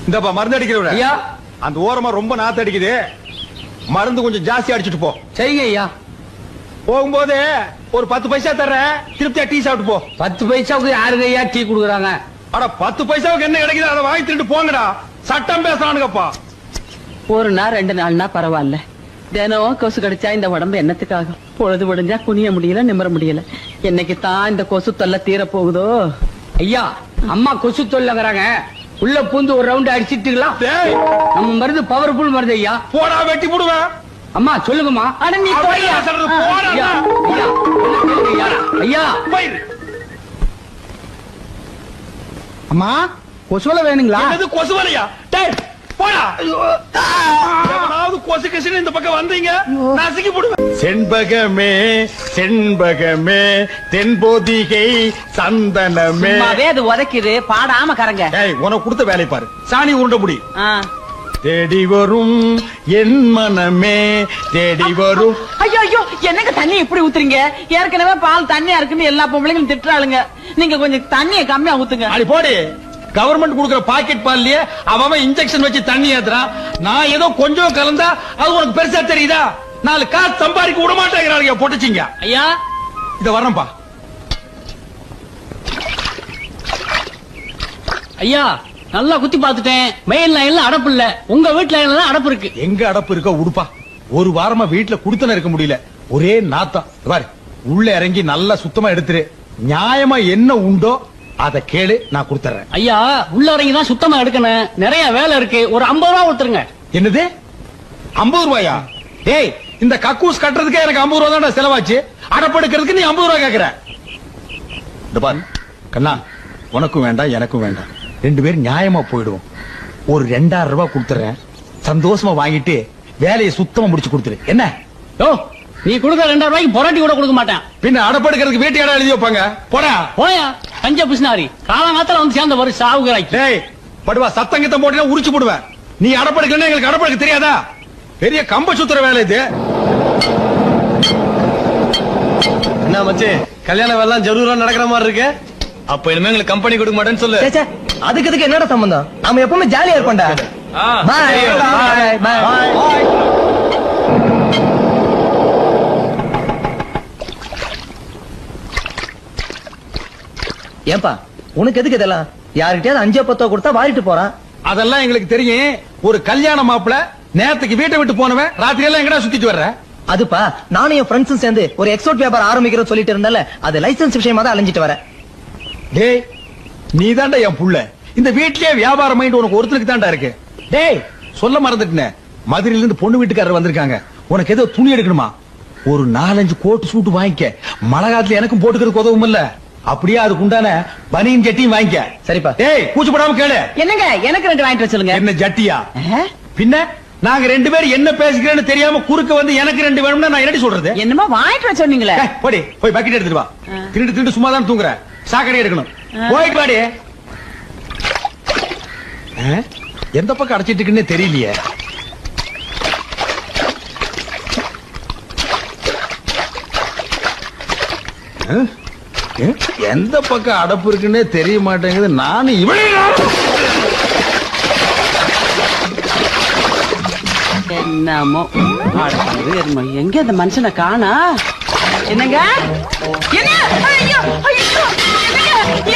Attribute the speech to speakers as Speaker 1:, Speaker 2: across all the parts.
Speaker 1: இந்தப்பா மருந்து அடிக்கிற
Speaker 2: ஐயா
Speaker 1: அந்த ஓரமா ரொம்ப நாத்து அடிக்குது, மருந்து கொஞ்சம் ஜாஸ்தி அடிச்சுட்டு போ.
Speaker 2: சரிங்க ஐயா.
Speaker 1: போகும்போது ஒரு 10 பைசா தர்றேன், திருப்தியா டீ சாப்பிட்டு போ.
Speaker 2: 10 பைசாவுக்கு யாருங்க ஐயா டீ குடுக்குறாங்க?
Speaker 1: அட 10 பைசாவுக்கு என்ன கிடைக்குது அதை வாங்கி திருட்டு போங்கடா. சட்டம் பேசுறானுங்கப்பா.
Speaker 3: ஒரு நாள் 2 நாள்னா பரவாயில்ல, தினம் கொசு கடிச்சா இந்த உடம்பு என்னத்துக்காகும்? பொழுது விடிஞ்சா குனிய முடியல, நிமிர முடியல. என்னைக்கு தான் இந்த கொசு தொல்லை தீர போகுதோ?
Speaker 2: ஐயா அம்மா கொசு தொல்லைங்கிறாங்க, உள்ள பூந்து ஒரு ரவுண்ட் அடிச்சிட்டுங்களா?
Speaker 1: டேய்,
Speaker 2: நம்ம மருந்து பவர்ஃபுல் மருந்து ஐயா.
Speaker 1: போடா வெட்டி போடுவேன்.
Speaker 2: அம்மா சொல்லுங்கம்மா.
Speaker 3: அட நீ போய்யா.
Speaker 1: போடா.
Speaker 2: ஐயா, ஐயா, என்ன சொல்லுங்க ஐயா? ஐயா
Speaker 1: போயிரு.
Speaker 2: அம்மா கொசுவலை வேணுங்களா?
Speaker 1: என்னது கொசுவலையா? டேய் போடா. எவனாவது கொசு கசின்னு இந்த பக்கம் வந்தீங்க நசுக்கி போடுவேன். செண்பகமே செண்பகமே தென்போதிகை சந்தனமே.
Speaker 3: சும்மாவே அது உதைக்குது, பாடாம கரங்க.
Speaker 1: டேய் உனக்கு கொடுத்த வேலை பாரு. சாணி உருண்ட முடி.
Speaker 3: ஆ.
Speaker 1: தேடி வரும் என் மனமே தேடி வரும்.
Speaker 3: ஐயோ ஐயோ, என்னங்க தண்ணி இப்படி ஊத்துறீங்க? ஏற்கனவே பால் தண்ணியா இருக்குன்னு எல்லா பொம்பளைங்களும் திட்டுறாளுங்க. நீங்க கொஞ்சம் தண்ணியை கம்மியா ஊத்துங்க.
Speaker 1: அடி போடி. கவர்மெண்ட் கொடுக்கிற பாக்கெட் பால்லயே அவன் இன்ஜெக்ஷன் வச்சு தண்ணி ஏத்துறான். நான் ஏதோ கொஞ்சம் கலந்தா அது உனக்கு பெருசா தெரியுதா? 4 காசு சம்பாதிக்க விட மாட்டேங்கிறாங்க பொட்டச்சிங்க.
Speaker 3: ஐயா
Speaker 1: இத வரேன்பா.
Speaker 2: ஐயா நல்லா குத்தி பாத்துட்டேன், மெயின் லைன்ல அடப்பு இல்ல, உங்க வீட்டு லைன்ல அடப்பு இருக்கு.
Speaker 1: எங்க அடப்பு இருக்கோ உடுப்பா. ஒரு வாரமா வீட்டுல குடுத்தன இருக்க முடியல, ஒரே நாத்தம். பாரு உள்ள இறங்கி நல்லா சுத்தமா எடுத்துரு. நியாயமா என்ன உண்டோ அத கேளு, நான் கொடுத்துறேன்.
Speaker 2: ஐயா உள்ள இறங்கி தான் சுத்தமா எடுக்கணும், நிறைய வேலை இருக்கு, ஒரு 50 ரூபா கொடுத்துருங்க.
Speaker 1: என்னது 50 ரூபாயா? டேய் இந்த கக்கூஸ் கட்டுறதுக்கே எனக்கு 50 ரூபா தான் செலவாச்சு, அடப்படுக்கிறதுக்கு நீ 50 ரூபா கேக்குற. இந்த பாரு கண்ணா, உனக்கும் வேண்டாம் எனக்கும் வேண்டாம், 2 பேரும் நியாயமா போயிடுவோம். ஒரு 2000 ரூபாய் கொடுத்துறேன், சந்தோஷமா வாங்கிட்டு வேலையை சுத்தமா முடிச்சு கொடுத்துரு. என்ன
Speaker 2: ஓ நீ கொடுக்க 2000 ரூபாய்க்கு பொராட்டி கூட கொடுக்க மாட்டேன்.
Speaker 1: பின்ன அடப்படுக்கிறதுக்கு வீட்டு இடம் எழுதி வைப்பாங்க. போடா
Speaker 2: போயா கஞ்ச பிசினாரி, காலங்காலத்துல வந்து சேர்ந்த ஒரு சாவுகிறாய்க்கு.
Speaker 1: டேய் படுவா, சத்தங்கத்தம் போட்டீங்கன்னா உரிச்சு போடுவேன். நீ அடப்படுக்கலன்னா எங்களுக்கு அடப்படுக்க தெரியாதா? பெரிய கம்ப சுத்துற வேலை இது.
Speaker 4: என்ன மச்சி, கல்யாண வேலை ஜரூரா நடக்கிற மாதிரி இருக்கு.
Speaker 1: அப்ப இனிமே எங்களுக்கு கம்பெனி கொடுக்க மாட்டேன்னு சொல்லு.
Speaker 4: அதுக்கு என்னடா சம்பந்தம்? நாம எப்பவுமே ஜாலியா இருப்போம்டா. பாய் பாய் பாய். ஏன்பா உனக்கு எதுக்கு இதெல்லாம்? யாருக்கிட்டயாவது 5-10 கொடுத்தா வாரிட்டு போறான்.
Speaker 1: அதெல்லாம் எங்களுக்கு தெரியும். ஒரு கல்யாண மாப்பிள நேரத்துக்கு வீட்டை விட்டு போனவன் ராத்திரி எல்லாம் எங்கடா சுத்திட்டு வர்ற?
Speaker 4: அதுப்பா நானும் என் ஃப்ரெண்ட்ஸும் சேர்ந்து ஒரு எக்ஸ்போர்ட் வியாபாரம் ஆரம்பிக்கிறோம் சொல்லிட்டு இருந்தால, அது லைசன்ஸ் விஷயமா தான் அலைஞ்சிட்டு வரேன்.
Speaker 1: டேய் நீ தாண்டா என் புள்ள. இந்த வீட்லயே வியாபாரம் மைண்ட் உனக்கு ஒருத்தருக்கு தாண்டா இருக்கு. டேய் சொல்ல மறந்துட்டேன், மதுரையில இருந்து பொண்ணு வீட்டுக்காரர் வந்திருக்காங்க. உனக்கு ஏதோ துணி எடுக்கணுமா? ஒரு 4-5 கோட் சூட் வாங்கிக்க. மழை காலத்துல எனக்கும் போட்டுக்கிறதுக்கு உதவும் இல்ல. அப்படியே அதுக்கு உண்டான பனியன் ஜட்டியும் வாங்கிக்க.
Speaker 4: சரிப்பா.
Speaker 1: டேய் கூச்சப்படாம கேளு.
Speaker 3: என்னங்க எனக்கு 2 வாங்கிட்டு வர சொல்லுங்க.
Speaker 1: என்ன ஜட்டியா? பின்ன நாங்க 2 பேரும் என்ன பேசிக்கிறேன்னு தெரியாம குறுக்க வந்து எனக்கு 2 வேணும்னா நான் என்னடி சொல்றது?
Speaker 3: என்னமா வாங்கிட்டு வர சொன்னீங்களே.
Speaker 1: போடி போய் பக்கெட் எடுத்துட்டு வா. திருட்டு சும்மா தான் தூங்குற, சாக்கடை எடுக்கணும். போயிட்டு வாடி. எந்த பக்கம் அடைச்சிட்டு இருக்குன்னு தெரியலையே. எந்த பக்கம் அடப்பு இருக்குன்னே தெரிய மாட்டேங்குது. நானும்
Speaker 3: என்னமோ எங்க அந்த மனுஷனை காணா? என்னங்க என்ன? ஐயோ ஐயோ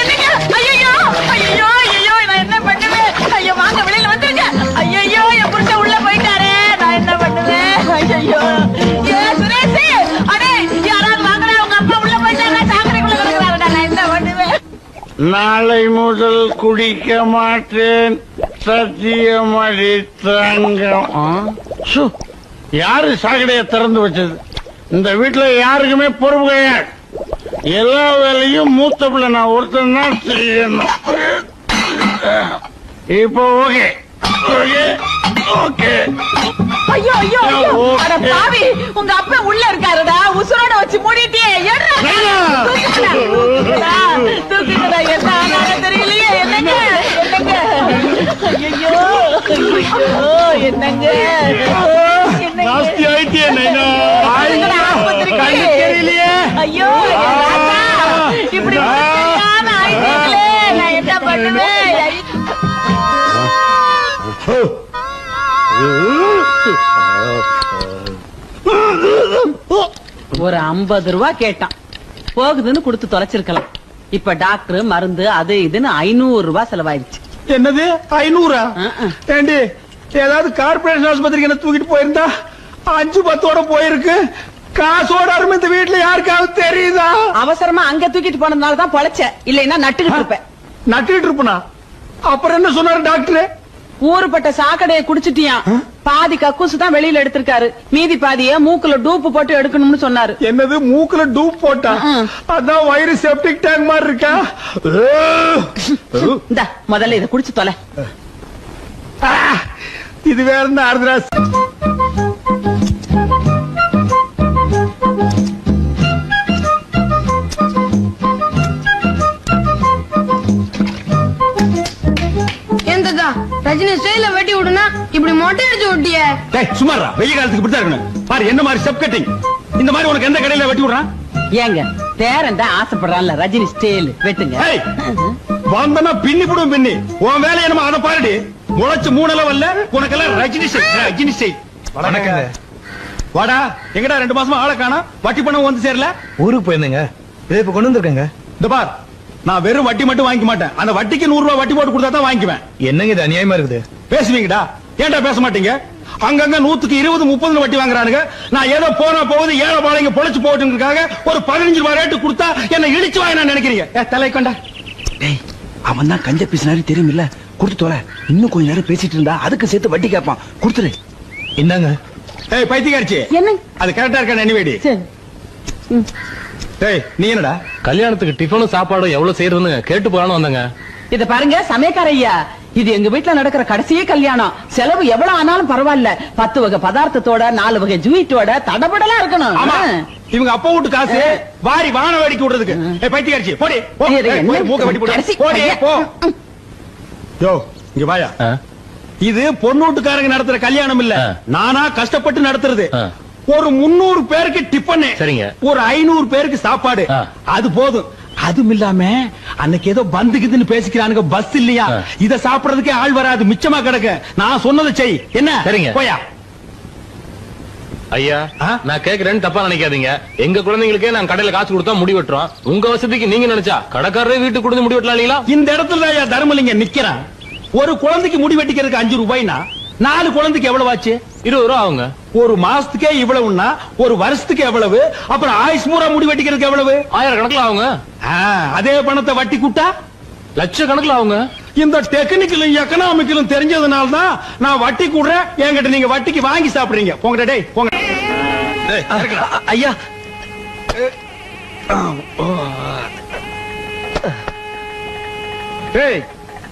Speaker 3: என்னங்க ஐயோ ஐயோ ஐயோ, நான் என்ன பண்ணுவேன்? ஐயோ வாங்க வெளியில வந்துருங்க. ஐயோ என் புருஷன் உள்ள போயிட்டாரே, நான் என்ன பண்ணுவேன்? ஐயோ ஏ சுரேஷ், அடே யாராவது வாங்கடா, உங்க அப்பா உள்ள போயிட்டாரா, சாக்கடைக்குள்ள கிடக்குறாருடா, நான் என்ன பண்ணுவேன்?
Speaker 5: நாளை முதல் குடிக்க மாட்டேன், சத்தியமடி தங்கம். யாரு சாக்கடையை திறந்து வச்சது? இந்த வீட்டுல யாருக்குமே பொறுப்பு கிடையாது. எல்லா வேலையும் மூத்த பிள்ளை நான் ஒருத்தன் தான் செய்யணும். இப்போ ஓகே ஓகே ஓகே.
Speaker 3: ஐயோ ஐயோ ஐயோ, அட பாவி, உங்க அப்பா உள்ள இருக்காருடா, உசுரோட வச்சு மூடிட்டியே. தூக்குங்கடா, என்ன ஆனாலும் தெரியலையே. என்னங்க என்னங்க? ஐயோ ஐயோ என்னங்க
Speaker 5: நாஸ்தி ஆயிட்டியே நைனா.
Speaker 3: தெரியலையே. ஐயோ இப்படி ஆயிட்டீங்களே, நான் என்ன பண்ணுவேன்? ஒரு 50 ரூபாய் கேட்டான், போகுதுன்னு கொடுத்து தொலைச்சிருக்கலாம். இப்ப டாக்டர் மருந்து அது இதுன்னு 500 ரூபாய் செலவாயிருச்சு.
Speaker 1: என்னது 500? ஏண்டி ஏதாவது கார்பரேஷன் ஆஸ்பத்திரிக்கு என்ன தூக்கிட்டு போயிருந்தா 5-10ஓட போயிருக்கு. காசோட அருமை இந்த வீட்டுல யாருக்காவது தெரியுதா?
Speaker 3: அவசரமா அங்க தூக்கிட்டு போனதுனால தான் பொழைச்ச, இல்லைன்னா நட்டுக்கிட்டு இருப்பேன்.
Speaker 1: நட்டுக்கிட்டு இருப்பனா? அப்புறம் என்ன சொன்னாரு டாக்டர்?
Speaker 3: ஊருப்பட்ட சாக்கடையை குடிச்சிட்டியான், பாதி கக்கூசு தான் வெளியில எடுத்திருக்காரு, மீதி பாதிய மூக்குல டூப்பு போட்டு எடுக்கணும்னு சொன்னாரு.
Speaker 1: என்னது மூக்குல டூப் போட்டா? அதான் வயிறு செப்டிக் டேங்க் மாதிரி இருக்கா?
Speaker 3: இந்த முதல்ல இத குடிச்சு தொலை.
Speaker 1: இது வேற என்ன ஆறுதுரா?
Speaker 6: ரஜினி ஸ்டைல வெட்டி விடுனா இப்படி மொட்டை அடிச்சு விட்டிய.
Speaker 1: சுமாரா, வெயில் காலத்துக்கு இப்படிதான் இருக்கணும். பாரு என்ன மாதிரி ஸ்டெப் கட்டிங். இந்த மாதிரி உனக்கு எந்த கடையில வெட்டி விடுறான்?
Speaker 3: ஏங்க பேரன் தான் ஆசைப்படுறான்ல, ரஜினி ஸ்டைல் வெட்டுங்க.
Speaker 1: வந்தனா பின்னி போடும் பின்னி. உன் வேலை என்னமா அதை பாருடி. முளைச்சு 3 லெவல்ல உனக்கெல்லாம் ரஜினி ஸ்டைல், ரஜினி ஸ்டைல்.
Speaker 4: வணக்கங்க.
Speaker 1: வாடா, எங்கடா 2 மாசமா ஆளை காணோம்? வட்டி பணம் வந்து சேரல?
Speaker 4: ஊருக்கு போயிருந்தேங்க, இதை இப்ப கொண்டு வந்திருக்கேங்க.
Speaker 1: இந்த பார், நான் வெறும் வட்டி மட்டும் வாங்கிக்க மாட்டேன். அந்த வட்டிக்கு 100 ரூபாய் வட்டி போட்டு கொடுத்தா தான் வாங்கிக்குவேன்.
Speaker 4: என்னங்க இது அநியாயமா இருக்குது?
Speaker 1: பேசுவீங்கடா, ஏன்டா பேச மாட்டீங்க? அங்கங்க 100க்கு 20-30 வட்டி வாங்குறானுங்க. நான் ஏதோ போனா போகுது ஏழை பாளைங்க பொழைச்சு போட்டுங்கிறதுக்காக ஒரு 15 ரூபாய் ரேட்டு கொடுத்தா என்ன இடிச்சு வாங்க நான் நினைக்கிறீங்க? தலை கொண்டா.
Speaker 7: அவன் தான் கஞ்ச பேசினாரு தெரியுமில்ல, கொடுத்து தோல. இன்னும் கொஞ்ச நேரம் பேசிட்டு இருந்தா அதுக்கு சேர்த்து வட்டி கேட்பான், கொடுத்துரு.
Speaker 4: என்னங்க?
Speaker 1: ஏய் பைத்தியக்காரச்சி,
Speaker 3: என்ன
Speaker 1: அது கரெக்டா இருக்கா? எனிவேடி நீ என்னடா
Speaker 8: கல்யாணத்துக்கு டிஃபனும் சாப்பாடும் எவ்வளவு செய்யறதுன்னு கேட்டு போறான்னு வந்தங்க.
Speaker 3: இத பாருங்க சமயக்கார ஐயா, இது எங்க வீட்டுல நடக்கிற கடைசியே கல்யாணம். செலவு எவ்வளவு ஆனாலும் பரவாயில்ல, 10 வகை பதார்த்தத்தோட 4 வகை ஜூயிட்டோட தடபடலா இருக்கணும்.
Speaker 1: ஆமா, இவங்க அப்பா வீட்டு காசு வாரி வான வேடிக்கை விடுறதுக்கு. பைத்தியக்காரச்சி போடி, மூக்க வெட்டி போடு, போடி போ. யோ இங்க வாயா. இது பொண்ணு வீட்டுக்காரங்க நடத்துற கல்யாணம் இல்ல, நானா கஷ்டப்பட்டு நடத்துறது. ஒரு 300 பேருக்கு டிஃபன்,
Speaker 8: சரிங்க,
Speaker 1: ஒரு 500 பேருக்கு சாப்பாடு, அது போதும். அதுவும் இல்லாம அன்னைக்கு ஏதோ பந்துக்குதுன்னு பேசிக்கிறானுங்க, பஸ் இல்லையா, இத சாப்பிடறதுக்கே ஆள் வராது, மிச்சமா கிடக்கு. நான் சொன்னதை செய். என்ன?
Speaker 8: சரிங்க.
Speaker 1: போயா.
Speaker 8: ஐயா, நான் கேக்குறேன்னு தப்பா நினைக்காதீங்க. எங்க குழந்தைங்களுக்கே நான் கடையில காசு கொடுத்தா முடி வெட்டுறோம். உங்க வசதிக்கு நீங்க நினைச்சா கடைக்காரரே வீட்டுக்கு கொடுத்து முடி வெட்டலாம் இல்லீங்களா?
Speaker 1: இந்த இடத்துல ஐயா தர்மலிங்கம் நிக்கிறான். ஒரு குழந்தைக்கு முடி வெட்டிக்கிறதுக்கு 5 ரூபாய்னா 4 குழந்தைக்கு எவ்வளவு ஆச்சு?
Speaker 8: 20 ரூபா ஆகுங்க.
Speaker 1: ஒரு மாசத்துக்கே இவ்வளவுன்னா ஒரு வருஷத்துக்கு எவ்வளவு? அப்புறம் ஆயுஷ் பூரா முடி வெட்டிக்கிறதுக்கு எவ்வளவு?
Speaker 8: 1000 கணக்குல ஆகுங்க.
Speaker 1: அதே பணத்தை வட்டி கூட்டா
Speaker 8: லட்ச கணக்குல ஆகுங்க.
Speaker 1: இந்த டெக்னிக்கலும் எக்கனாமிக்கலும் தெரிஞ்சதுனால தான் நான் வட்டி கூடுறேன். என்கிட்ட நீங்க வட்டிக்கு வாங்கி சாப்பிடுறீங்க. போங்க டேய் போங்க.
Speaker 4: ஐயா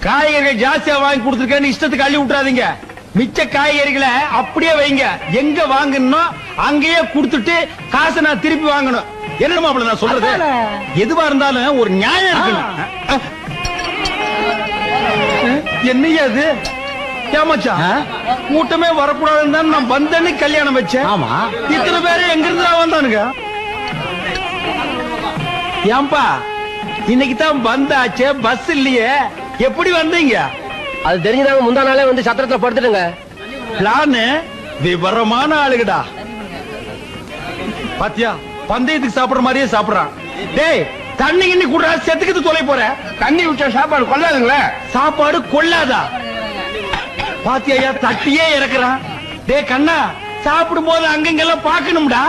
Speaker 1: காய்கறிகள் ஜாஸ்தியா வாங்கி கொடுத்துருக்கேன்னு இஷ்டத்துக்கு அள்ளி விட்டுறாதீங்க. மிச்ச காய்கறிகளை அப்படியே வைங்க. எங்க வாங்கணும் அங்கேயே கொடுத்துட்டு காசை நான் திருப்பி வாங்கணும். என்ன மாப்பிள்ள நான் சொல்றது? எதுவா இருந்தாலும் ஒரு நியாயம் இருக்கணும். என்னையா அது? ஏமாச்சா கூட்டமே வரக்கூடாதுன்னு தான் நான் வந்தேன்னு கல்யாணம் வச்சேன்.
Speaker 2: ஆமா,
Speaker 1: இத்தனை பேரு எங்க இருந்து வந்தானுங்க? ஏன்பா இன்னைக்கு தான் வந்தாச்சே, பஸ் இல்லையே, எப்படி வந்தீங்க?
Speaker 2: அது தெரிஞ்சுதாங்க முந்தா நாளே வந்து சத்திரத்துல படுத்துடுங்க.
Speaker 1: பிளானு விவரமான ஆளுகடா. பாத்தியா, பந்தயத்துக்கு சாப்பிடுற மாதிரியே சாப்பிடுறான். டேய் தண்ணி கிண்ணி கூட செத்துக்கிட்டு தொலை போற. தண்ணி விட்டா சாப்பாடு கொள்ளாதுங்களே. சாப்பாடு கொள்ளாதா? பாத்தியா தட்டியே இறக்குறான். டேய் கண்ணா, சாப்பிடும் போது அங்கங்கெல்லாம் பாக்கணும்டா.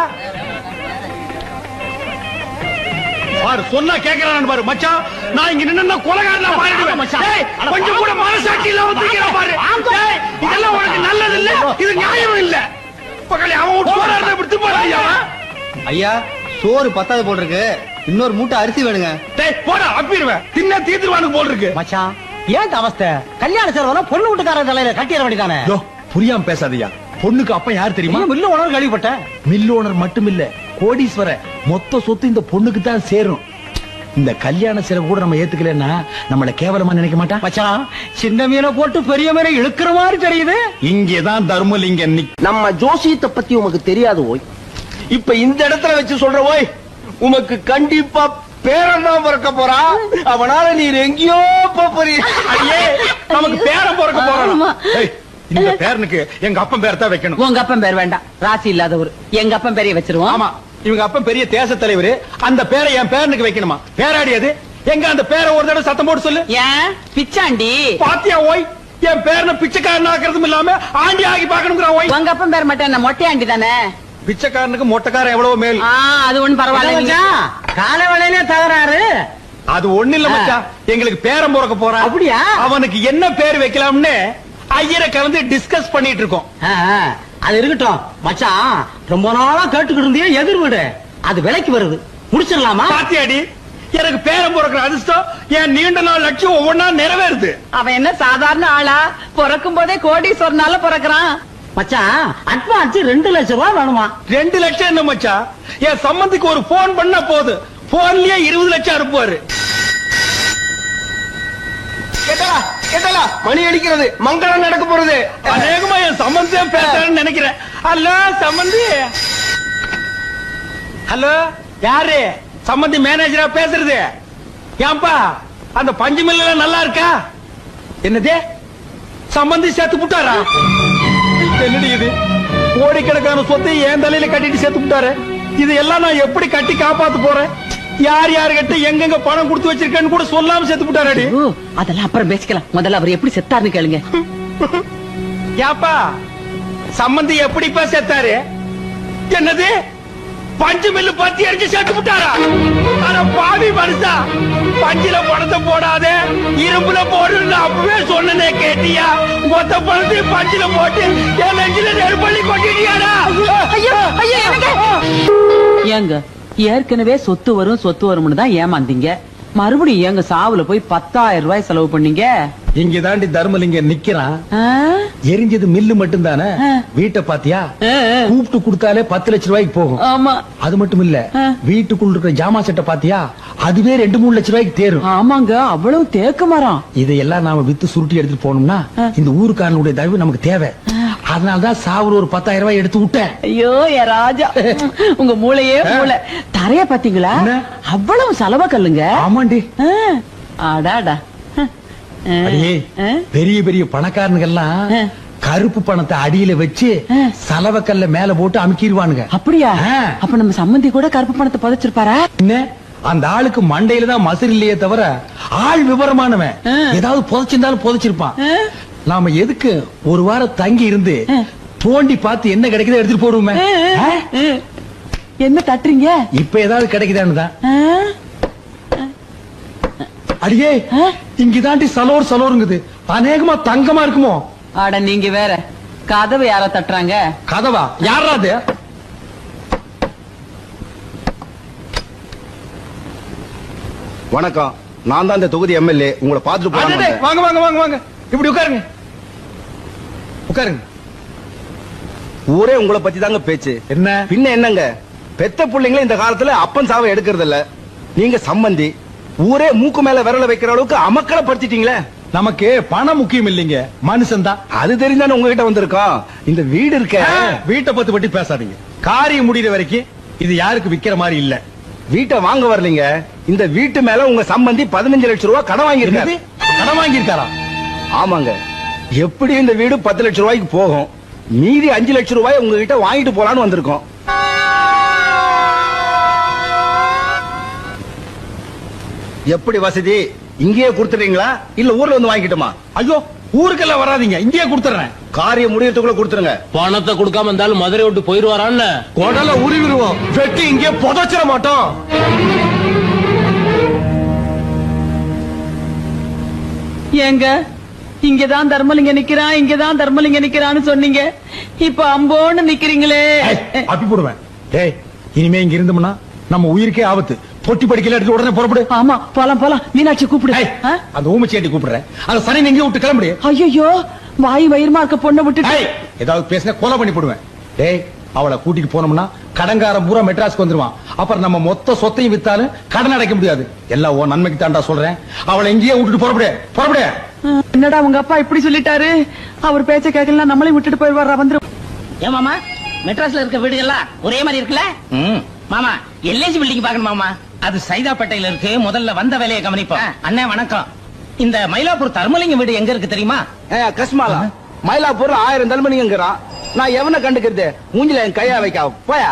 Speaker 1: பாரு சொன்னா கேக்குறான் பாரு. மச்சான் நான் இங்க நின்னா கொலைகாரனா மாறிடுவேன் மச்சான். டேய் கொஞ்சம் கூட மனசாட்சி இல்லாம தூக்கிற பாரு. டேய் இதெல்லாம் உனக்கு நல்லது இல்ல, இது நியாயம் இல்ல. பக்கத்துல அவன் ஒரு போராடுறத விட்டு போறியா?
Speaker 4: ஐயா சோறு பத்தாது போல் இருக்கு, இன்னொரு மூட்டை அரிசி வேணுங்க.
Speaker 1: டேய் போடா, அப்பிடுவேன். தின்ன தீத்துருவானு போல் இருக்கு.
Speaker 2: மச்சான் ஏன் அவஸ்தை? கல்யாண செலவெல்லாம் பொண்ணு வீட்டுக்கார தலையில கட்டிட வேண்டியதானே?
Speaker 1: யோ புரியாம பேசாதயா. பொண்ணுக்கு அப்ப யார் தெரியுமா?
Speaker 2: மில்லு ஓனர் கேள்விப்பட்டேன்.
Speaker 1: மில் ஓனர் மட்டும் இல்ல, கோடீஸ்வர. மொத்த சொத்து இந்த பொண்ணுக்கு தான் சேரும். இந்த கல்யாண செலவு கூட நம்ம ஏத்துக்கலன்னா நம்மள கேவலமா நினைக்க மாட்டான்.
Speaker 2: மச்சான் சின்ன மீனை போட்டு பெரிய மீனை இழுக்கிற மாதிரி தெரியுது.
Speaker 1: இங்கதான் தர்மலிங்கம்
Speaker 7: நம்ம ஜோசியத்தை பத்தி உமக்கு தெரியாது ஓய். இப்ப இந்த இடத்துல வச்சு சொல்ற ஓய், உமக்கு கண்டிப்பா பேரன் தான் பிறக்க போறா. அவனால நீர் எங்கேயோ போறீ.
Speaker 1: நமக்கு பேரம் பிறக்க போறோம். இந்த பேரனுக்கு எங்க அப்பன் பேர் தான் வைக்கணும்.
Speaker 3: உங்க அப்பன் பேர் வேண்டாம், ராசி இல்லாதவர். எங்க அப்பன் பேரைய வச்சிருவோம்.
Speaker 1: ஆமா, இவங்க அப்பன் பெரிய தேச தலைவர், அந்த பேரை என் பேரனுக்கு வைக்கணுமா? பேராடி அது எங்க? அந்த பேரை ஒரு தடவை சத்தம் போட்டு சொல்லு.
Speaker 3: ஏன் பிச்சாண்டி?
Speaker 1: பாத்தியா ஓய், என் பேரனை பிச்சைக்காரன் ஆக்குறதும் இல்லாம ஆண்டி ஆகி பாக்கணுங்கிற ஓய்.
Speaker 3: உங்க அப்பன் பேர் மட்டும் என்ன மொட்டையாண்டி தானே?
Speaker 1: பிச்சைக்காரனுக்கு மொட்டைக்காரன் எவ்வளவு மேல்.
Speaker 3: அது ஒண்ணு பரவாயில்ல. கால வேலையிலே தகராறு.
Speaker 1: அது ஒண்ணு இல்ல மச்சான், எங்களுக்கு பேரன் பிறக்க போறான்.
Speaker 3: அப்படியா?
Speaker 1: அவனுக்கு என்ன பேர் வைக்கலாம்னு ஐயரை கலந்து டிஸ்கஸ் பண்ணிட்டு இருக்கோம்.
Speaker 3: அது இருக்கட்டும் மச்சான், ரொம்ப நாளா கேட்டுக்கிட்டு இருந்தே எதிர் வீடு அது விலைக்கு வருது, முடிச்சிடலாமா?
Speaker 1: பாத்தியாடி, எனக்கு பேரன் பிறக்கிற அதிர்ஷ்டம் என் நீண்ட நாள் லட்சியம் ஒவ்வொன்னா நிறைவேறுது.
Speaker 3: அவன் என்ன சாதாரண ஆளா? பிறக்கும் போதே கோடீஸ்வரனால பிறக்கிறான். மச்சான் அட்வான்ஸ் 2 லட்சம் ரூபாய் வேணுமா?
Speaker 1: 2 லட்சம் என்ன மச்சான், என் சம்பந்திக்கு ஒரு போன் பண்ணா போது, போன்லயே 20 லட்சம் அனுப்புவாரு.
Speaker 7: கேட்டலா மணி அடிக்கிறது, மங்களம் நடக்க போறது.
Speaker 1: அநேகமா என் சம்பந்தியம் பேசுறேன்னு நினைக்கிறேன். ஹலோ சம்பந்தி. ஹலோ, யாரு? சம்பந்தி மேனேஜரா பேசுறது? ஏன்பா அந்த பஞ்சு மில்ல நல்லா இருக்கா? என்னது, சம்பந்தி சேர்த்து புட்டாரா? என்னடி இது, கோடிக்கணக்கான சொத்தை என் தலையில கட்டிட்டு சேர்த்து புட்டாரு. இது எல்லாம் நான் எப்படி கட்டி காப்பாத்து போறேன்? யார் யாரு கிட்ட எங்கெங்க பணம் கொடுத்து வச்சிருக்கேன்னு கூட சொல்லாம சேர்த்து புட்டாரடி.
Speaker 3: அதெல்லாம் அப்புறம் பேசிக்கலாம், முதல்ல அவர் எப்படி செத்தாருன்னு கேளுங்க.
Speaker 1: ஏப்பா சம்பந்தி எப்படிப்பா செத்தாரு? என்னது, பஞ்சு மில்லு பத்தி அடிச்சு சேர்த்து விட்டாரா? ஆனா பாவி மனுஷா, பஞ்சில பணத்தை போடாதே இரும்புல போடுன்னு அப்பவே சொன்னனே, கேட்டியா? மொத்த பணத்தையும் பஞ்சில போட்டு என் நெஞ்சில நெருப்பள்ளி கொட்டிட்டியாடா?
Speaker 3: ஏங்க ஏற்கனவே சொத்து வரும்னு தான் ஏமாந்தீங்க, மறுபடியும் ஏங்க சாவுல போய் 10,000 ரூபாய் செலவு பண்ணீங்க?
Speaker 1: இங்க தாண்டி தர்மலிங்கம் நிக்கிறான். எரிஞ்சது மில்லு மட்டும் தானே, வீட்டை பாத்தியா? கூப்பிட்டு கொடுத்தாலே 10 லட்சம் ரூபாய்க்கு போகும்.
Speaker 3: ஆமா,
Speaker 1: அது மட்டும் இல்ல, வீட்டுக்குள்ள இருக்கிற ஜாமா செட்டை பாத்தியா? அதுவே 2-3 லட்சம் ரூபாய்க்கு தேரும்.
Speaker 3: ஆமாங்க, அவ்வளவு தேக்க மரம்.
Speaker 1: இதையெல்லாம் நாம வித்து சுருட்டி எடுத்துட்டு போனோம்னா இந்த ஊருக்காரனுடைய தயவு நமக்கு தேவை. அதனாலதான் சாவுல ஒரு 10,000 ரூபாய் எடுத்து விட்டேன்.
Speaker 3: ஐயோ என் ராஜா, உங்க மூளையே மூளை. தரைய பாத்தீங்களா? அவ்வளவு செலவ கல்லுங்க.
Speaker 1: ஆமாண்டி.
Speaker 3: ஆடாடா.
Speaker 1: அடியே, பெரிய பெரிய பணக்காரனுங்கெல்லாம் கருப்பு பணத்தை அடியில வச்சு சலவக்கல்ல மேல போட்டு அமுக்கிடுவானுங்க.
Speaker 3: அப்படியா? அப்ப நம்ம சம்பந்தி கூட கருப்பு பணத்தை புதைச்சிருப்பாரா?
Speaker 1: என்ன, அந்த ஆளுக்கு மண்டையில தான் மசர் இல்லையே தவிர ஆள் விவரமானவன். ஏதாவது புதைச்சிருந்தாலும் புதைச்சிருப்பான். நாம எதுக்கு ஒரு வாரம் தங்கி இருந்து தோண்டி பார்த்து என்ன கிடைக்குதோ எடுத்துட்டு போடுவோமே.
Speaker 3: என்ன தட்டுறீங்க?
Speaker 1: இப்ப ஏதாவது கிடைக்குதான்னு தான். அடியே, இங்கதாண்டி சலோருங்குது, அநேகமா தங்கமா இருக்குமோ?
Speaker 3: ஆட நீங்க வேற, கதவை யார தட்டுறாங்க?
Speaker 1: கதவா? யாரா அது?
Speaker 7: வணக்கம், நான் தான் இந்த தொகுதி எம்எல்ஏ. உங்களை பார்த்துட்டு போறேன்.
Speaker 1: வாங்க வாங்க வாங்க வாங்க, இப்படி உட்காருங்க உட்காருங்க.
Speaker 7: ஊரே உங்களை பத்தி தாங்க பேச்சு.
Speaker 1: என்ன
Speaker 7: பின்ன என்னங்க, பெத்த பிள்ளைங்களே இந்த காலத்துல அப்பன் சாவை எடுக்கிறது இல்ல. நீங்க சம்பந்தி, ஊரே மூக்கு மேல விரல வைக்கிற அளவுக்கு அமக்களை படுத்திட்டீங்களே.
Speaker 1: நமக்கு பணம் முக்கியம் இல்லைங்க, மனுஷன் தான்.
Speaker 7: அது தெரிஞ்சானே உங்ககிட்ட வந்திருக்கோம். இந்த வீடு இருக்க,
Speaker 1: வீட்டை பத்தி பேசாதீங்க. காரியம் முடிகிற வரைக்கும் இது யாருக்கு விக்கிற மாதிரி இல்ல.
Speaker 7: வீட்டை வாங்க வரலீங்க, இந்த வீட்டு மேல உங்க சம்பந்தி 15 லட்சம் ரூபாய் கடன் வாங்கியிருக்காரு.
Speaker 1: கடன் வாங்கியிருக்காரா?
Speaker 7: ஆமாங்க. எப்படி இந்த வீடு 10 லட்சம் ரூபாய்க்கு போகும், மீதி 5 லட்சம் ரூபாய் உங்ககிட்ட வாங்கிட்டு போலான்னு வந்திருக்கோம். எப்படி வசதி? இங்கேயே கொடுத்துறீங்களா இல்ல ஊர்ல வந்து வாங்கிட்டுமா?
Speaker 1: ஐயோ, ஊருக்கெல்லாம் வராதீங்க, இங்கேயே கொடுத்துறேன்.
Speaker 7: காரியம் முடியறதுக்குள்ள கொடுத்துருங்க.
Speaker 8: பணத்தை கொடுக்காம இருந்தாலும் மதுரை விட்டு போயிருவாரான்னு
Speaker 1: கொடல உருவிடுவோம், வெட்டி இங்கே புதைச்சிட மாட்டோம்.
Speaker 3: ஏங்க, இங்கதான் தர்மலிங்க நிக்கிறான்னு சொன்னீங்க, இப்ப அம்போன்னு நிக்கிறீங்களே.
Speaker 1: அப்படி போடுவேன். டேய், இனிமே இங்க இருந்தோம்னா நம்ம உயிருக்கே ஆபத்து. பொட்டி படிக்கல எடுத்து உடனே புறப்படு.
Speaker 3: ஆமா, போலாம். மீனாட்சி கூப்பிடு.
Speaker 1: அந்த ஊமச்சேட்டி கூப்பிடுறேன். அந்த சனி எங்க விட்டு கிளம்புடு.
Speaker 3: ஐயோ, வாய் வயிறுமா இருக்க பொண்ணை விட்டு
Speaker 1: ஏதாவது பேசினா கொலை பண்ணி போடுவேன். டேய், அவளை கூட்டிட்டு போனோம்னா கடன்காரன் பூரா மெட்ராஸ்க்கு வந்துருவான். அப்புறம் நம்ம மொத்த சொத்தையும் வித்தாலும் கடன் அடைக்க முடியாது. எல்லாம் உன் நன்மைக்கு தாண்டா சொல்றேன். அவளை எங்கேயே விட்டுட்டு புறப்படு.
Speaker 3: என்னடா உங்க அப்பா இப்படி சொல்லிட்டாரு? அவர் பேச்ச கேட்கலாம், நம்மளையும் விட்டுட்டு போயிடுவாரா? வந்துரும்.
Speaker 2: ஏன் மாமா, மெட்ராஸ்ல இருக்க வீடுகள்லாம் ஒரே மாதிரி இருக்குல்ல? மாமா, எல்ஐசி பில்டிங் பாக்கணும் மாமா. அது சைதாப்பேட்டையில இருக்கு. முதல்ல வந்த வேலையை கவனிப்போம். அண்ணே வணக்கம். இந்த மயிலாப்பூர் தர்மலிங்கம் வீடு எங்க இருக்கு தெரியுமா?
Speaker 7: கஸ்மாலா மயிலாப்பூர் 1000 தர்மலிங்கங்கிறான். நான் எவனை கண்டுக்கிறது? மூஞ்சில என் கையா வைக்க போயா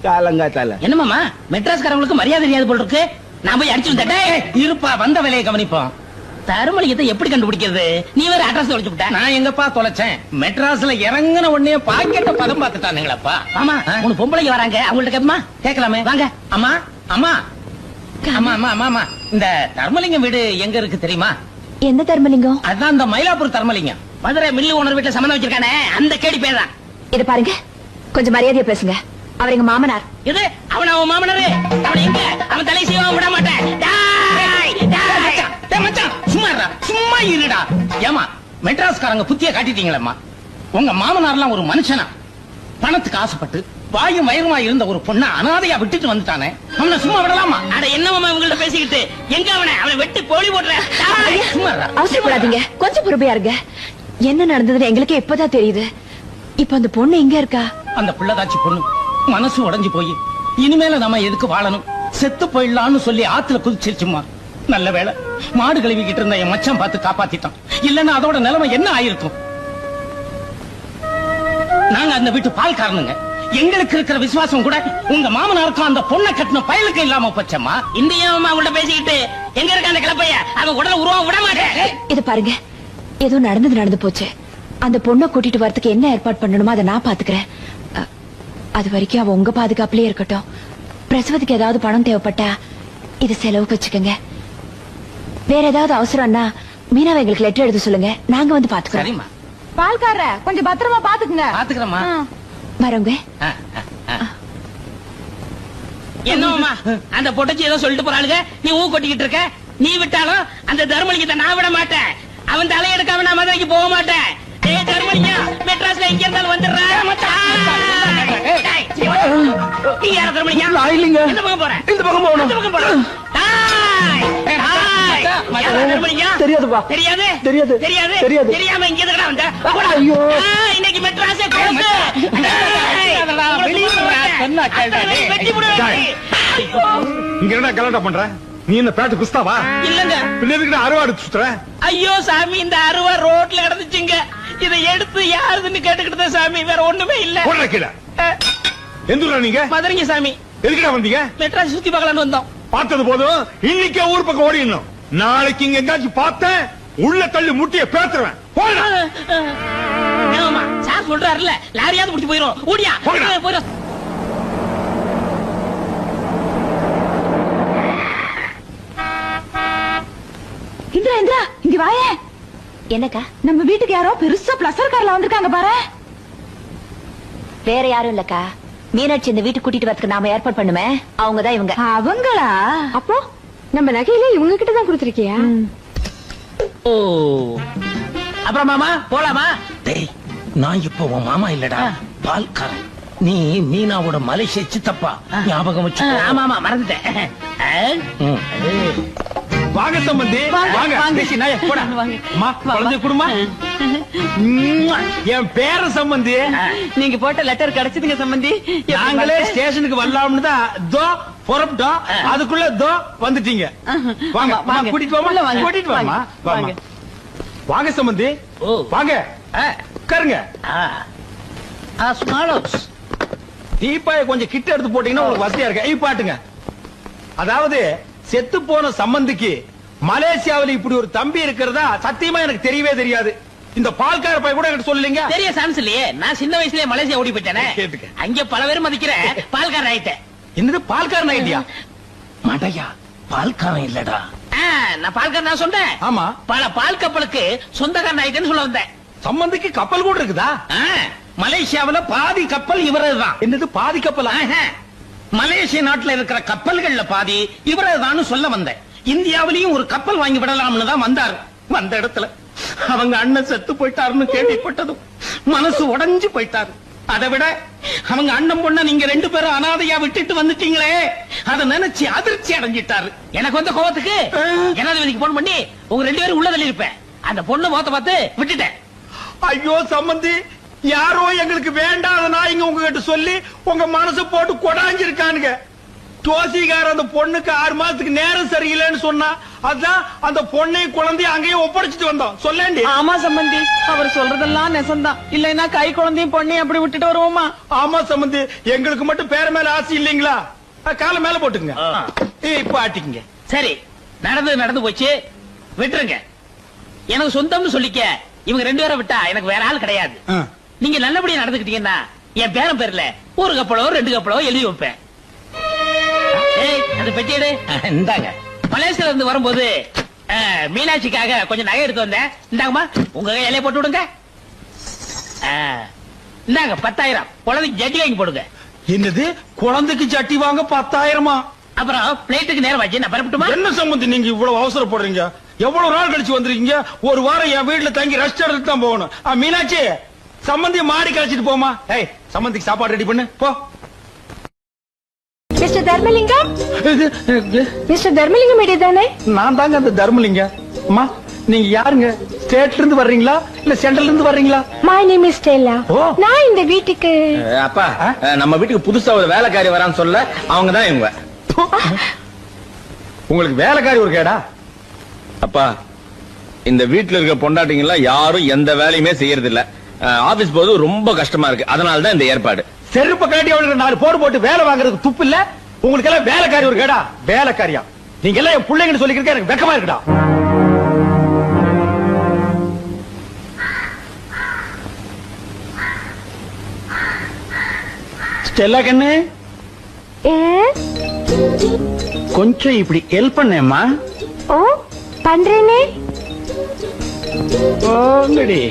Speaker 7: காலங்காத்தால.
Speaker 2: என்ன மாமா மெட்ராஸ்காரங்களுக்கு மரியாதை தெரியாது போல இருக்கு. நான் போய் அடிச்சு வந்துட்டேன். இருப்பா, வந்த வேலையை கவனிப்போம். தருமலிங்கத்தை எப்படி கண்டுபிடிக்கிறது? நீ வேற அட்ரஸ் தொலைச்சு விட்ட. நான் எங்கப்பா தொலைச்சேன்? மெட்ராஸ்ல இறங்கின உடனே பாக்கெட்ட பதம் பார்த்துட்டானுங்களப்பா. ஆமா, 3 பொம்பளைங்க வராங்க. அவங்கள்ட்ட கேப்பமா? கேட்கலாமே, வாங்க. அம்மா அம்மா அம்மா அம்மா அம்மா அம்மா, இந்த தர்மலிங்கம் வீடு எங்க இருக்கு தெரியுமா?
Speaker 9: எந்த தர்மலிங்கம்?
Speaker 2: அதான் இந்த மயிலாப்பூர் தர்மலிங்கம். மதுரை மில்லு ஓனர் வீட்டுல சம்மந்தம் வச்சிருக்கானே, அந்த கேடி பேதான்.
Speaker 9: இத பாருங்க, கொஞ்சம் மரியாதையா பேசுங்க. அவர் எங்க மாமனார்.
Speaker 2: இது அவன் மாமனாரு. அவன் எங்க? அவன் தலை செய்வா விட மாட்டேன். டேய், டேய், டேய் மச்சான், சும்மா இருடா, சும்மா இருடா. ஏமா மெட்ராஸ்காரங்க புத்திய காட்டிட்டீங்களேம்மா. உங்க மாமனார்லாம் ஒரு மனுஷனா? பணத்துக்கு ஆசைப்பட்டு வாயும் வயிறுமா இருந்த ஒரு பொண்ண அனாதையா விட்டுட்டு வந்துட்டானே, அவனை சும்மா விடலாமா? அட என்னமாமா இவங்கள்ட்ட பேசிக்கிட்டு, எங்க அவனை வெட்டி போலி போடுற. சும்மா இருடா.
Speaker 9: அவசரப்படாதீங்க, கொஞ்சம் பொறுமையா இருங்க. என்ன நடந்ததுன்னு எங்களுக்கே இப்பதான் தெரியுது. இப்ப அந்த பொண்ணு எங்க இருக்கா?
Speaker 2: அந்த பிள்ளைதாச்சி பொண்ணு மனசு உடைஞ்சு போய் இனிமேல நம்ம எதுக்கு வாழணும், செத்து போயிடலாம்னு சொல்லி ஆத்துல குதிச்சிருச்சுமா. நல்ல வேளை மாடு கழுவிக்கிட்டு இருந்த என் மச்சான் பார்த்து காப்பாத்திட்டான். இல்லன்னா அதோட நிலைமை என்ன ஆயிருக்கும்? நாங்க அந்த வீட்டு பால் காரணங்க. எங்களுக்கு இருக்கிற விசுவாசம் கூட உங்க மாமனாருக்கும் அந்த பொண்ணை கட்டின பயலுக்கு இல்லாம போச்சம்மா. இந்த அவங்கள்ட்ட பேசிக்கிட்டு எங்க இருக்க அந்த கிளப்பைய அவன் உடனே உருவம் விட மாட்டேன்.
Speaker 9: இது பாருங்க, ஏதோ நடந்து போச்சு. அந்த பொண்ணை கூட்டிட்டு வரதுக்கு என்ன ஏற்பாடு பண்ணணுமோ அதை நான் பாத்துக்கிறேன். அது வரைக்கும் அவ உங்க பாதுகாப்புலயே இருக்கட்டும். பிரசவத்துக்கு ஏதாவது பணம் தேவைப்பட்டா இது செலவுக்கு வச்சுக்கோங்க. வேற ஏதாவது அவசரம்னா மீனாவை எங்களுக்கு லெட்டர் எழுத சொல்லுங்க, நாங்க வந்து பாத்துக்கிறோம்.
Speaker 2: சரிம்மா,
Speaker 9: பால்காரர கொஞ்சம் பத்திரமா பாத்துக்குங்க.
Speaker 2: பாத்துக்கிறோம்மா.
Speaker 9: வரவங்க.
Speaker 2: என்னம்மா அந்த பொட்டச்சி ஏதோ சொல்லிட்டு போறாளுங்க, நீ ஊ கொட்டிக்கிட்டு இருக்க. நீ விட்டாலும் அந்த தர்மலிங்கத்தை நான் விட மாட்டேன். அவன் தலையெடுக்காம நான் மதுரைக்கு போக மாட்டேன். ஏய் தர்மலிங்கம், மெட்ராஸ்ல எங்க இருந்தாலும் வந்துடுறா. நீ யார தர்மலிங்கம்?
Speaker 7: நான் இல்லைங்க.
Speaker 2: இந்த பக்கம் போறேன்.
Speaker 7: இந்த பக்கம் போகணும்.
Speaker 2: இந்த பக்கம் போறேன்.
Speaker 7: தெரியாதுப்பா.
Speaker 2: தெரியாது
Speaker 7: தெரியாது.
Speaker 2: தெரியாது
Speaker 7: தெரியாது.
Speaker 2: தெரியாம இங்க எதுக்குடா வந்த?
Speaker 7: ஐயோ,
Speaker 2: இன்னைக்கு மெட்ராஸே க்ளோஸ். வெட்டி விடுவேன்.
Speaker 1: இங்க என்ன கலாட்டா பண்ற? நீ என்ன பேட்டு குஸ்தாவா?
Speaker 2: இல்லங்க.
Speaker 1: பிள்ளைக்கு அறுவாடு சுத்துற?
Speaker 2: ஐயோ சாமி, இந்த அருவா ரோட்ல கிடந்துச்சுங்க. இதை எடுத்து யாருதுன்னு கேட்டுக்கிட்டு சாமி, வேற ஒண்ணுமே இல்ல.
Speaker 1: போடுற கீழே. எந்த ஊரா நீங்க?
Speaker 2: மதுரைங்க சாமி.
Speaker 1: எதுக்குடா வந்தீங்க?
Speaker 2: மெட்ராஸ் சுத்தி பார்க்கலான்னு வந்தோம்.
Speaker 1: பார்த்தது போதும், இன்னைக்கே ஊர் பக்கம் ஓடிடணும். நாளைக்கு இங்க எங்காச்சும் பார்த்தேன், உள்ள தள்ளி முட்டிய பேத்துருவேன். போடா.
Speaker 2: ஏமாமா சார் சொல்றாருல, லாரியாவது முடிச்சு போயிரும். ஓடியா போயிரும்.
Speaker 9: இந்திரா இந்திரா, இங்க வாயே. என்னக்கா? நம்ம வீட்டுக்கு யாரோ பெருசா பிளஸர் கார்ல வந்திருக்காங்க பாரு. வேற யாரும் இல்லக்கா, மீனாட்சி இந்த வீட்டுக்கு கூட்டிட்டு வரதுக்கு நாம ஏற்பாடு பண்ணுமே, அவங்கதான் இவங்க. அவங்களா?
Speaker 6: அப்போ நம்ம நகையில இவங்க கிட்ட தான் கொடுத்திருக்கியா?
Speaker 2: ஓ, அப்புறம் மாமா போலாமா? டேய், நான் இப்போ உன் மாமா இல்லடா, பால்காரன். நீ மீனாவோட மலேசிய சித்தப்பா, ஞாபகம் வச்சு. ஆமா ஆமா, மறந்துட்டேன்.
Speaker 1: வாங்க சம்பந்தி, வாங்க. தேசி நாயே, போடா. அம்மா, குழந்தை குடுமா. என் பேர சம்பந்தி.
Speaker 3: நீங்க போட்ட லெட்டர் கிடைச்சதுங்க சம்பந்தி.
Speaker 1: நாங்களே ஸ்டேஷனுக்கு வரலாம்னு தான் தோ புறப்பட்டோம். அதுக்குள்ள தோ வந்துட்டீங்க. வாங்க வாங்க, கூட்டிட்டு வாமா.
Speaker 3: வாங்க.
Speaker 1: கூட்டிட்டு வாமா.
Speaker 3: வாங்க.
Speaker 1: வாங்க சம்பந்தி, வாங்க உட்காருங்க.
Speaker 2: Small house.
Speaker 1: டீப்பாய கொஞ்சம் கிட்ட எடுத்து போட்டீங்கன்னா உங்களுக்கு வசதியா இருக்கு. பாட்டுங்க. அதாவது செத்து போன சம்பந்திக்கு மலேசியாவில் இப்படி ஒரு தம்பி இருக்கிறதா சத்தியமா எனக்கு தெரியவே தெரியாது. இந்த பால்கார பையன் கூட எனக்கு சொல்லலீங்க.
Speaker 2: தெரிய சான்ஸ் இல்லையே. நான் சின்ன வயசுலயே மலேசியா ஓடி போயிட்டேனே.
Speaker 1: கேட்டுக்க.
Speaker 2: அங்க பல பேர் மதிக்கிற பால்காரன் ஆயிட்டேன்.
Speaker 1: என்னது பால்காரன் ஐடியா?
Speaker 2: மடையா, பால்காரன் இல்லடா. நான் பால்காரன் நான் சொன்னேன்.
Speaker 1: ஆமா,
Speaker 2: பல பால் கப்பலுக்கு சொந்தக்காரன் ஆயிட்டேன்னு சொல்ல வந்தேன்.
Speaker 1: சம்பந்திக்கு கப்பல் கூட இருக்குதா?
Speaker 2: மலேசியாவுல பாதி கப்பல் இவரதுதான்.
Speaker 1: என்னது பாதி கப்பலா?
Speaker 2: மலேசிய நாட்டுல இருக்கிற கப்பல்கள்ல பாதி இவரதுதான் சொல்ல வந்தேன். இந்தியாவிலையும் ஒரு கப்பல் வாங்கி விடலாம்னு தான் வந்தாரு. வந்த இடத்துல அவங்க அண்ணன் செத்து போயிட்டாருன்னு கேள்விப்பட்டதும் மனசு உடைஞ்சு போயிட்டாரு. அதை விட அவங்க அண்ணன் பொண்ண நீங்க 2 பேரும் அனாதையா விட்டுட்டு வந்துட்டீங்களே, அதை நினைச்சு அதிர்ச்சி அடைஞ்சிட்டாரு. எனக்கு வந்த கோவத்துக்கு ஜனாதிபதிக்கு போன் பண்ணி உங்க 2 பேரும் உள்ள தள்ளி இருப்பேன். அந்த பொண்ணு முகத்தை பார்த்து விட்டுட்டேன்.
Speaker 1: ஐயோ சம்பந்தி, யாரோ எங்களுக்கு வேண்டாத நாய்ங்க உங்ககிட்ட சொல்லி உங்க மனசு போட்டு கொடாஞ்சிருக்கானுங்க. ஜோசிகார அந்த பொண்ணுக்கு 6 மாசத்துக்கு நேரம் சரியில்லைன்னு சொன்னா அதான் அந்த பொண்ணையும் குழந்தையும் அங்கேயே ஒப்படைச்சிட்டு வந்தோம். சொல்லேண்டி.
Speaker 3: ஆமா சம்பந்தி, அவர் சொல்றதெல்லாம் நெசந்தான். இல்லைன்னா கை குழந்தையும் பொண்ணையும் அப்படி விட்டுட்டு வருவோமா?
Speaker 1: ஆமா சம்பந்தி, எங்களுக்கு மட்டும் பேர மேல ஆசை இல்லீங்களா? கால மேல போட்டுங்க. இப்ப ஆட்டிக்குங்க.
Speaker 2: சரி, நடந்து போச்சு, விட்டுருங்க. எனக்கு சொந்தம்னு சொல்லிக்க இவங்க 2 பேரை விட்டா எனக்கு வேற ஆள் கிடையாது. நீங்க நல்லபடியா நடந்துக்கிட்டீங்கன்னா என் பேரன் பேர்ல 1 கப்பலோ 2 கப்பலோ எழுதி வைப்பேன். அந்த பெட்டியடு இந்தாங்க. மலேசியால இருந்து வரும்போது மீனாட்சிக்காக கொஞ்சம் நகை எடுத்து வந்தேன். இந்தாங்கம்மா, உங்க கையிலே போட்டு விடுங்க. இந்தாங்க 10,000. குழந்தைக்கு ஜட்டி வாங்கி போடுங்க.
Speaker 1: என்னது, குழந்தைக்கு ஜட்டி வாங்க 10,000?
Speaker 2: அப்புறம் பிளேட்டுக்கு நேரம் வச்சு நான் பரப்பட்டுமா?
Speaker 1: என்ன சம்பந்தி நீங்க இவ்வளவு அவசரப்படுறீங்க? எவ்வளவு நாள் கழிச்சு வந்திருக்கீங்க? 1 வாரம் என் வீட்டுல தங்கி ரெஸ்ட் எடுத்து தான் போகணும். மீனாட்சி, சம்பந்தி மாடி கழிச்சிட்டு போமா. ஏய், சம்பந்திக்கு சாப்பாடு ரெடி பண்ணு போ.
Speaker 6: மிஸ்டர் தர்மலிங்கம், மிஸ்டர் தர்மலிங்கம் தானே?
Speaker 1: நான் தாங்க அந்த தர்மலிங்கம். அம்மா, நீங்க யாருங்க? ஸ்டேட்ல இருந்து வர்றீங்களா இல்ல சென்ட்ரல்ல இருந்து வர்றீங்களா?
Speaker 6: My name is Stella. நான் இந்த வீட்டுக்கு
Speaker 7: அப்பா, நம்ம வீட்டுக்கு புதுசா ஒரு வேலைக்காரி வரான்னு சொல்ல அவங்க தான் இவங்க.
Speaker 1: உங்களுக்கு வேலைக்காரி ஒரு கேடா?
Speaker 7: அப்பா, இந்த வீட்டுல இருக்க பொண்டாட்டிங்க எல்லாம் யாரும் எந்த வேலையுமே செய்யறது இல்ல. ஆபீஸ் போது ரொம்ப கஷ்டமா இருக்கு. அதனாலதான் இந்த ஏற்பாடு.
Speaker 1: செருப்ப காட்டி அவளுக்கு 4 போடு போட்டு வேலை வாங்குறதுக்கு துப்பு இல்ல? உங்களுக்கு எல்லாம் வேலைக்காரி ஒரு கேடா? வேலைக்காரியா? நீங்க எல்லாம் என் பிள்ளைங்கன்னு சொல்லிக்கிறதுக்கு எனக்கு வெக்கமா இருக்குடா.
Speaker 5: ஸ்டெல்லா கண்ணு, கொஞ்சம் இப்படி ஹெல்ப் பண்ணேம்மா.
Speaker 6: ஓ, பண்றேனே.
Speaker 5: ஓங்கடி.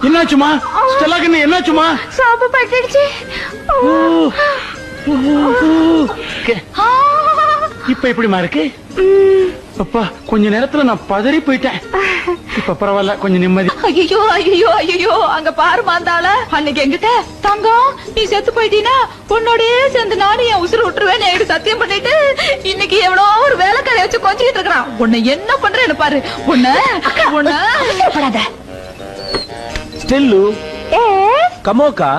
Speaker 5: என்னாச்சுமா ஸ்டெல்லா கண்ணு, என்னாச்சுமா?
Speaker 6: சாப்பு பட்டுடுச்சு.
Speaker 5: இப்ப எப்படிமா இருக்கு? அப்பா, கொஞ்ச நேரத்துல நான் பதறி போயிட்டேன். இப்ப பரவாயில்ல, கொஞ்சம் நிம்மதி.
Speaker 3: ஐயோ ஐயோ ஐயோ, அங்க பாரு மாந்தாள. அன்னைக்கு எங்கிட்ட தங்கம் நீ செத்து போயிட்டீனா உன்னோடயே சேர்ந்து நானும் என் உசுறு விட்டுருவேன் என்கிட்ட சத்தியம் பண்ணிட்டு இன்னைக்கு எவ்வளோ ஒரு வேலைக்காரை வச்சு கொஞ்சிட்டு இருக்கிறான். உன்னை என்ன பண்றேன்னு பாரு. உன்ன
Speaker 7: ஸ்டெல்லு, கமோக்கா,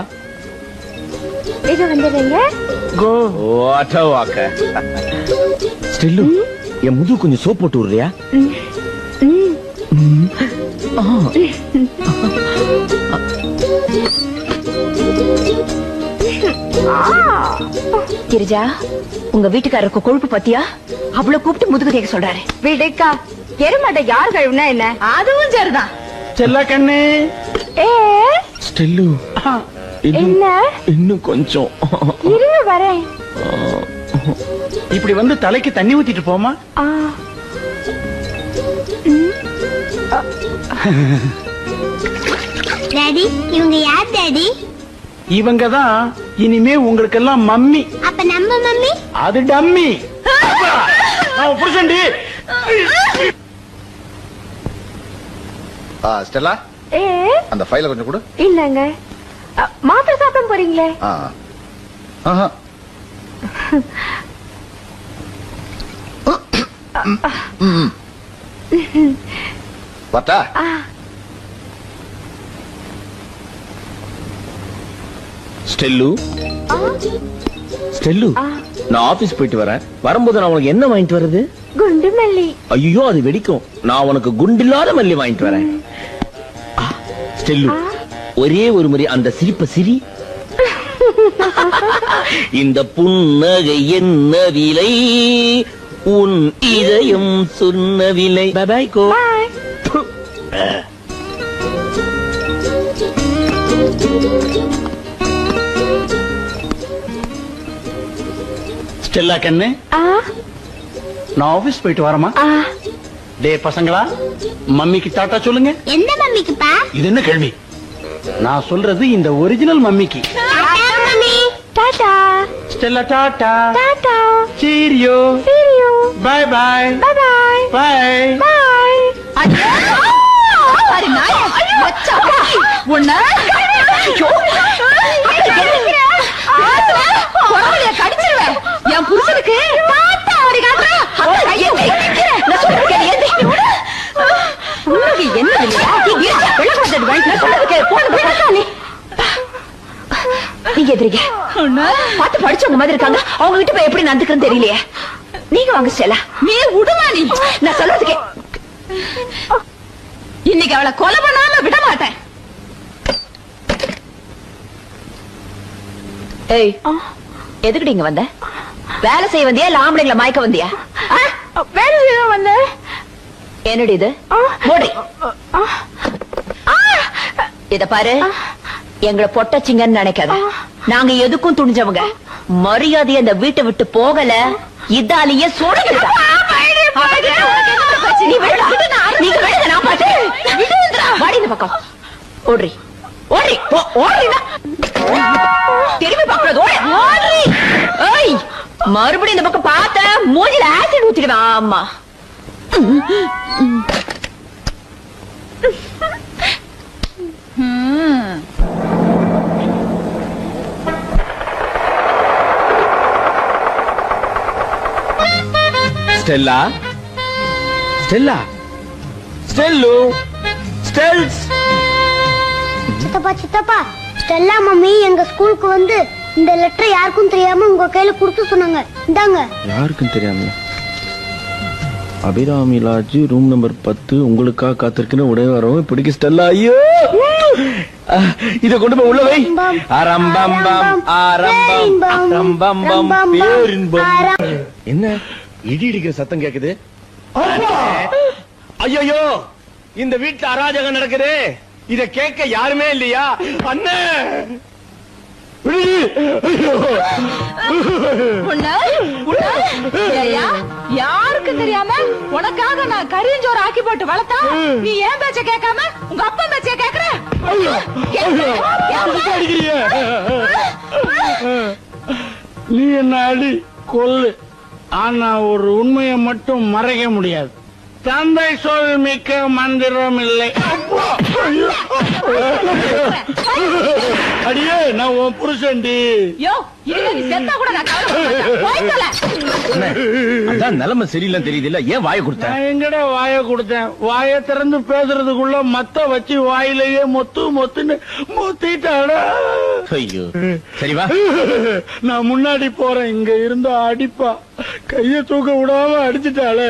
Speaker 6: இது வந்துடுங்க.
Speaker 7: கோ வாக்க. ஸ்டெல்லு, என் முது கொஞ்சம் சோப் போட்டு விடுறியா?
Speaker 9: கிரிஜா, உங்க வீட்டுக்காரருக்கு கொழுப்பு பத்தியா? அவ்வளவு கூப்பிட்டு முதுகு தேக்க சொல்றாரு.
Speaker 6: விடுக்கா, எருமாட்டை யார் கழுவுனா என்ன?
Speaker 3: அதுவும் சரிதான்.
Speaker 5: ஸ்டெல்லா கண்ணு.
Speaker 7: ஸ்டெல்லு,
Speaker 6: என்ன?
Speaker 7: இன்னும் கொஞ்சம்
Speaker 6: இருங்க வரேன்.
Speaker 5: இப்படி வந்து தலைக்கு தண்ணி ஊத்திட்டு போமா.
Speaker 6: டாடி, இவங்க யார் டாடி?
Speaker 5: இவங்க தான் இனிமே உங்களுக்கு எல்லாம் மம்மி.
Speaker 6: அப்ப நம்ம மம்மி?
Speaker 5: அது டம்மி. புருஷன்டி.
Speaker 10: ஸ்டெல்லா, அந்த ஃபைலை கொஞ்சம் கொடு.
Speaker 6: இல்லங்க, மாத்திரை சாப்பிட போறீங்களே?
Speaker 10: பார்த்தா
Speaker 7: ஸ்டெல்லு, ஸ்டெல்லு, நான் ஆபீஸ் போயிட்டு வரேன். வரும்போது நான் உனக்கு என்ன வாங்கிட்டு வருது?
Speaker 6: குண்டு மல்லி.
Speaker 7: ஐயோ, அது வெடிக்கும். நான் உனக்கு குண்டில்லாத மல்லி வாங்கிட்டு வரேன். ஸ்டெல்லு, ஒரே ஒரு முறை அந்த சிரிப்ப சிரி. இந்த புன்னகை என்ன விலை, உன் இதயம் சொன்ன விலை. By go.
Speaker 5: ஸ்டெல்லா கண்ணு, நான் ஆபீஸ் போயிட்டு வரமா? டே பசங்களா, மம்மிக்கு டாட்டா சொல்லுங்க.
Speaker 6: எந்த மம்மிக்குப்பா?
Speaker 5: இது என்ன கேள்வி? நான் சொல்றது இந்த ஒரிஜினல் மம்மிக்கு.
Speaker 6: Tata.
Speaker 5: Stella tata.
Speaker 6: Tata.
Speaker 5: Cheerio.
Speaker 6: Cheerio.
Speaker 5: Bye bye.
Speaker 6: Bye bye.
Speaker 5: Bye.
Speaker 6: Bye.
Speaker 3: அடி நாயே, மச்சான் உன்ன கடிச்சிருவேன். என் புருஷனுக்கு கையை
Speaker 9: நீங்க எதிரிங்க பார்த்து படிச்சவங்க மாதிரி இருக்காங்க, அவங்க கிட்ட போய் எப்படி நடந்துக்கிறேன்னு தெரியலையே. நீங்க வாங்க ஸ்டெல்லா.
Speaker 3: நீ விடுமா நீ?
Speaker 9: நான் சொல்றதுக்கே
Speaker 3: இன்னைக்கு அவளை கொலை பண்ணாம விட மாட்டேன்.
Speaker 9: ஏய், எதுக்குடி இங்க வந்த? வேலை செய்ய வந்தியா இல்ல ஆம்பளைங்களை மயக்க வந்தியா?
Speaker 6: வேலை செய்ய வந்த.
Speaker 9: என்னடி இது? மூடி. இத பாரு, எங்களை பொட்டச்சிங்கன்னு நினைக்காத. நாங்க எதுக்கும் துணிஞ்சவங்க. மரியாதையை அந்த வீட்டை விட்டு போகல, இதாலேயே சொல்லுங்க. பக்கம் ஓடுறி ஓடுறி ஓடுறீங்க. திரும்பி பாக்குறது ஓடுறி. ஏய், மறுபடியும் இந்த பக்கம் பார்த்த மூஞ்சில ஆசிட் ஊத்திடுவேன். ஆமா,
Speaker 7: ஸ்டெல்லா, ஸ்டெல்லா, ஸ்டெல்லு, ஸ்டெல்ஸ்.
Speaker 6: சித்தப்பா ஸ்டெல்லா மம்மி எங்க ஸ்கூலுக்கு வந்து இந்த லெட்டர் யாருக்கும் தெரியாம உங்க கையில கொடுத்து சொன்னாங்க. இந்தாங்க.
Speaker 7: யாருக்கும் தெரியாம? அபிராமி லாட்ஜ் ரூம் நம்பர் 10 உங்களுக்காக காத்திருக்குன்னு உடனே வரோம். பிடிக்க ஸ்டெல்லா. ஐயோ, இத கொண்டு போய் உள்ள வை. ஆரம்பம்பம் ஆரம்பம் பேரின்பம். என்ன இடி இடிக்கிற சத்தம் கேக்குது? ஐயோ, இந்த வீட்டுல அராஜகம் நடக்குது. இத கேட்க யாருமே இல்லையா? அண்ணே,
Speaker 3: யாருக்கு தெரியாம உனக்காக நான் கரியஞ்சோறு ஆக்கி போட்டு வளர்த்தா நீ ஏன் பேச்ச கேட்காம உங்க அப்பா பேச்ச கேக்குற?
Speaker 5: நீ என்ன அடி கொல்லு, ஆனா ஒரு உண்மையை மட்டும் மறைக்க முடியாது. தந்தை சொல் மிக்க மந்திரம் இல்லை. அடியே, நான் உன் புருஷன்டி.
Speaker 3: யோ, இதுல நீ செத்தா கூட நான் கவலைப்பட மாட்டேன்.
Speaker 7: அதான் நிலைமை சரியில்லைன்னு தெரியுது இல்ல, ஏன் வாயை கொடுத்த?
Speaker 5: நான் எங்கடா வாயை கொடுத்தேன்? வாயை திறந்து பேசுறதுக்குள்ள மத்த வச்சு வாயிலேயே மொத்து மொத்துன்னு மொத்திட்டாடா.
Speaker 7: ஐயோ, சரி வா.
Speaker 5: நான் முன்னாடி போறேன். இங்க இருந்தா அடிப்பா, கைய தூக்க விடாம அடிச்சுட்டாளே.